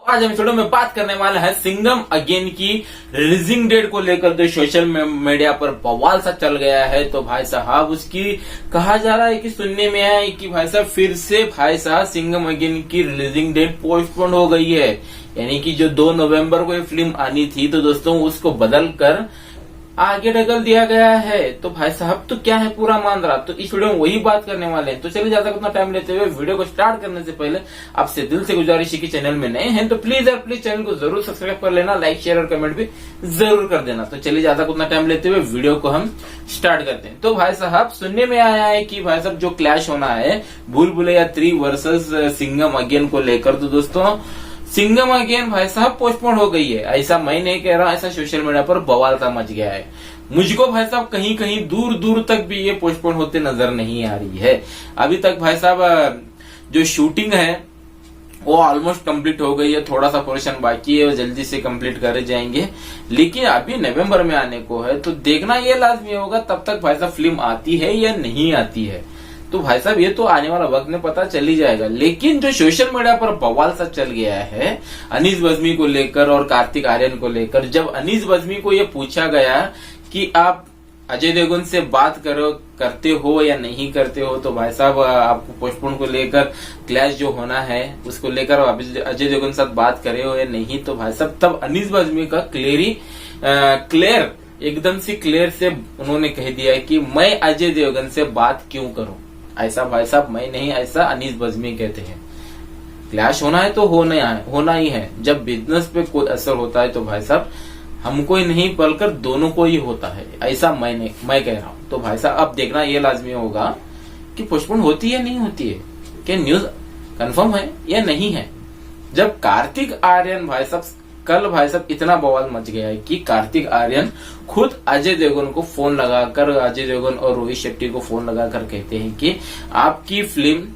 आज हम इस वीडियो में बात करने वाले हैं सिंघम अगेन की रिलीजिंग डेट को लेकर जो सोशल मीडिया पर बवाल सा चल गया है। तो भाई साहब उसकी कहा जा रहा है कि सुनने में आया है कि भाई साहब फिर से भाई साहब सिंघम अगेन की रिलीजिंग डेट पोस्टपोन हो गई है। यानी कि जो 2 नवंबर को ये फिल्म आनी थी तो दोस्तों उसको बदल कर आगे ढकल दिया गया है। तो भाई साहब तो क्या है पूरा मामला, तो इस वीडियो में वही बात करने वाले हैं। तो चलिए ज्यादा उतना टाइम लेते हुए वीडियो को स्टार्ट करने से पहले आपसे दिल से गुजारिश है कि चैनल में नए हैं तो प्लीज यार प्लीज चैनल को जरूर सब्सक्राइब कर लेना, लाइक शेयर और कमेंट भी जरूर कर देना। तो चलिए ज्यादा उतना टाइम लेते हुए वीडियो को हम स्टार्ट करते हैं। तो भाई साहब सुनने में आया है कि भाई साहब जो क्लैश होना है भूल भुलैया 3 वर्सेस सिंघम अगेन को लेकर, तो दोस्तों सिंघम अगेन भाई साहब पोस्टपोन हो गई है। ऐसा मैं नहीं कह रहा, ऐसा सोशल मीडिया पर बवाल सा मच गया है। मुझको भाई साहब कहीं कहीं दूर दूर तक भी ये पोस्टपोन होते नजर नहीं आ रही है। अभी तक भाई साहब जो शूटिंग है वो ऑलमोस्ट कंप्लीट हो गई है, थोड़ा सा पोर्शन बाकी है, वो जल्दी से कंप्लीट करे जाएंगे। लेकिन अभी नवंबर में आने को है तो देखना ये लाजमी होगा तब तक भाई साहब फिल्म आती है या नहीं आती है। तो भाई साहब ये तो आने वाला वक्त में पता चल ही जाएगा। लेकिन जो सोशल मीडिया पर बवाल सा चल गया है अनीस बज्मी को लेकर और कार्तिक आर्यन को लेकर, जब अनीस बज्मी को ये पूछा गया कि आप अजय देवगन से बात करते हो या नहीं करते हो, तो भाई साहब आपको पोस्टपोन को लेकर क्लैश जो होना है उसको लेकर अजय देवगन के साथ बात करे हो या नहीं, तो भाई साहब तब अनीस बज्मी का क्लियर एकदम से क्लियर से उन्होंने कह दिया कि मैं अजय देवगन से बात क्यों करूं। ऐसा भाई साहब मैं नहीं, ऐसा अनीस बज्मी कहते हैं। क्लैश होना है तो होना ही है। जब बिजनेस पे कोई असर होता है तो भाई साहब हमको ही नहीं बल्कि दोनों को ही होता है, ऐसा मैं कह रहा हूं। तो भाई साहब अब देखना ये लाजमी होगा कि पोस्टपोन होती है नहीं होती है, क्या न्यूज कंफर्म है या नहीं है। जब कार्तिक आर्यन भाई साहब कल भाई साहब इतना बवाल मच गया है कि कार्तिक आर्यन खुद अजय देवगन को फोन लगाकर, अजय देवगन और रोहित शेट्टी को फोन लगाकर कहते हैं कि आपकी फिल्म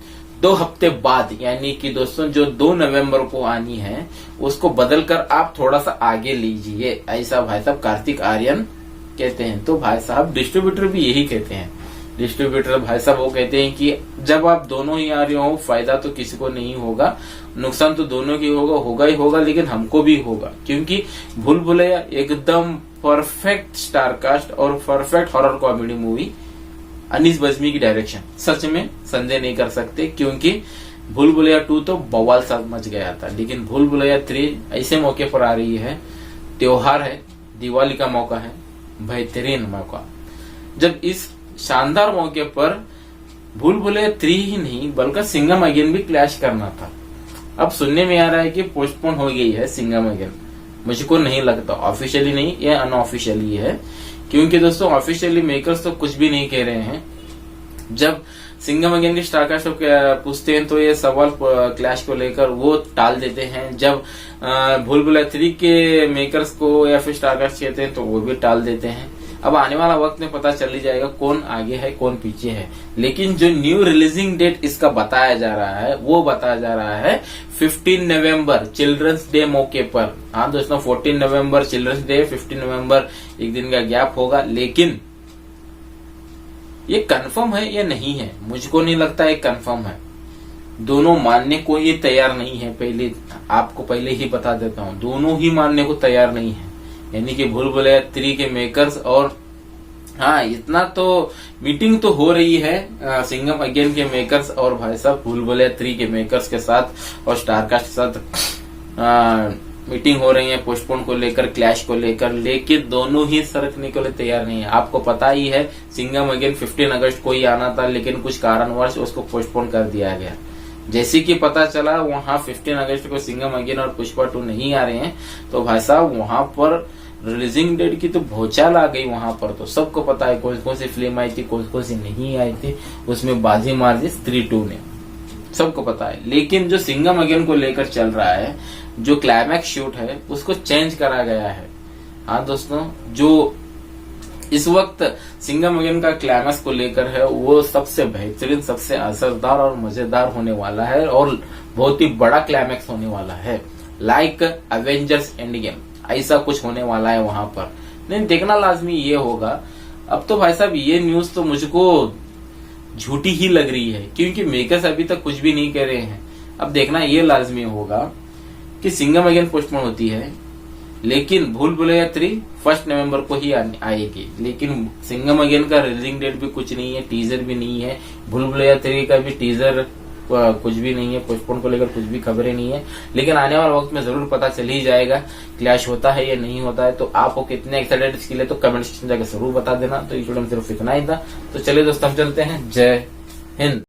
2 हफ्ते बाद यानी कि दोस्तों जो 2 नवंबर को आनी है उसको बदलकर आप थोड़ा सा आगे लीजिए, ऐसा भाई साहब कार्तिक आर्यन कहते हैं। तो भाई साहब डिस्ट्रीब्यूटर भी यही कहते हैं। डिस्ट्रीब्यूटर भाई साहब वो कहते हैं कि जब आप दोनों ही आ रहे हो फायदा तो किसी को नहीं होगा, नुकसान तो दोनों की होगा ही होगा, लेकिन हमको भी होगा क्योंकि भूल भुलैया एकदम परफेक्ट स्टारकास्ट और perfect horror comedy movie Anees Bazmee की डायरेक्शन, सच में संदेह नहीं कर सकते। क्योंकि भूल भुलैया 2 तो बवाल सा मच गया था, लेकिन भूल भुलैया 3 ऐसे मौके पर आ रही है, त्योहार है, दिवाली का मौका है, बेहतरीन मौका। जब इस शानदार मौके पर भूल भुलैया 3 ही नहीं बल्कि सिंघम अगेन भी क्लैश करना था। अब सुनने में आ रहा है कि पोस्टपोन हो गई है सिंघम अगेन। मुझको नहीं लगता ऑफिशियली नहीं, ये अनऑफिशियली है। क्योंकि दोस्तों ऑफिशियली मेकर्स तो कुछ भी नहीं कह रहे हैं। जब सिंघम अगेन के स्टारकास्ट पूछते हैं तो ये सवाल क्लैश को लेकर वो टाल देते हैं। जब भूल भुलैया 3 के मेकर्स को या फिर स्टारकास्ट कहते हैं तो वो भी टाल देते हैं। अब आने वाला वक्त में पता चल ही जाएगा कौन आगे है कौन पीछे है। लेकिन जो न्यू रिलीजिंग डेट इसका बताया जा रहा है वो बताया जा रहा है 15 नवंबर चिल्ड्रंस डे मौके पर। हाँ दोस्तों 14 नवंबर चिल्ड्रंस डे, 15 नवंबर एक दिन का गैप होगा। लेकिन ये कंफर्म है या नहीं है, मुझको नहीं लगता ये कंफर्म है। दोनों मानने को ही तैयार नहीं है। पहले आपको पहले ही बता देता हूँ, दोनों ही मानने को तैयार नहीं है। यानी कि भूल भुलैया 3 के मेकर्स और हाँ इतना तो मीटिंग तो हो रही है सिंघम अगेन के मेकर्स और भाई साहब भूल भुलैया 3 के मेकर्स के साथ और स्टारकास्ट के साथ मीटिंग हो रही है पोस्टपोन को लेकर, क्लैश को लेकर। लेकिन दोनों ही सरकने के लिए तैयार नहीं है। आपको पता ही है सिंघम अगेन 15 अगस्त को ही आना था, लेकिन कुछ कारणवश उसको पोस्टपोन कर दिया गया। जैसे कि पता चला वहां 15 अगस्त को सिंघम अगेन और पुष्पा 2 नहीं आ रहे हैं, तो भाई साहब वहां पर रिलीजिंग डेट की तो भौचाल आ गई। वहां पर तो सबको पता है कौन कौन सी फिल्म आई थी, कौन कौन सी नहीं आई थी, उसमें बाजी मार दी स्त्री 2 ने, सबको पता है। लेकिन जो सिंघम अगेन को लेकर चल रहा है, जो क्लाइमैक्स शूट है उसको चेंज करा गया है। हाँ दोस्तों जो इस वक्त सिंघम अगेन का क्लाइमैक्स को लेकर है वो सबसे बेहतरीन, सबसे असरदार और मजेदार होने वाला है और बहुत ही बड़ा क्लाइमैक्स होने वाला है। लाइक एवेंजर्स एंड गेम ऐसा कुछ होने वाला है वहां पर। नहीं देखना लाजमी ये होगा। अब तो भाई साहब ये न्यूज तो मुझको झूठी ही लग रही है क्योंकि मेकर्स अभी तक कुछ भी नहीं कह रहे हैं। अब देखना ये लाजमी होगा कि सिंघम अगेन पोस्टपोन होती है, लेकिन भूल भुलैया 3 1 नवंबर को ही आएगी। लेकिन सिंघम अगेन का रिलीजिंग डेट भी कुछ नहीं है, टीजर भी नहीं है, भूल भुलैया 3 का भी टीजर कुछ भी नहीं है, पोस्टपोन को लेकर कुछ भी खबरें नहीं है। लेकिन आने वाले वक्त में जरूर पता चल ही जाएगा क्लैश होता है या नहीं होता है। तो आपको कितने एक्साइटेड इसके लिए तो कमेंट सेक्शन में जाकर जरूर बता देना। तो इस वीडियो में सिर्फ इतना ही था। तो चलिए दोस्तों हम चलते हैं। जय हिंद।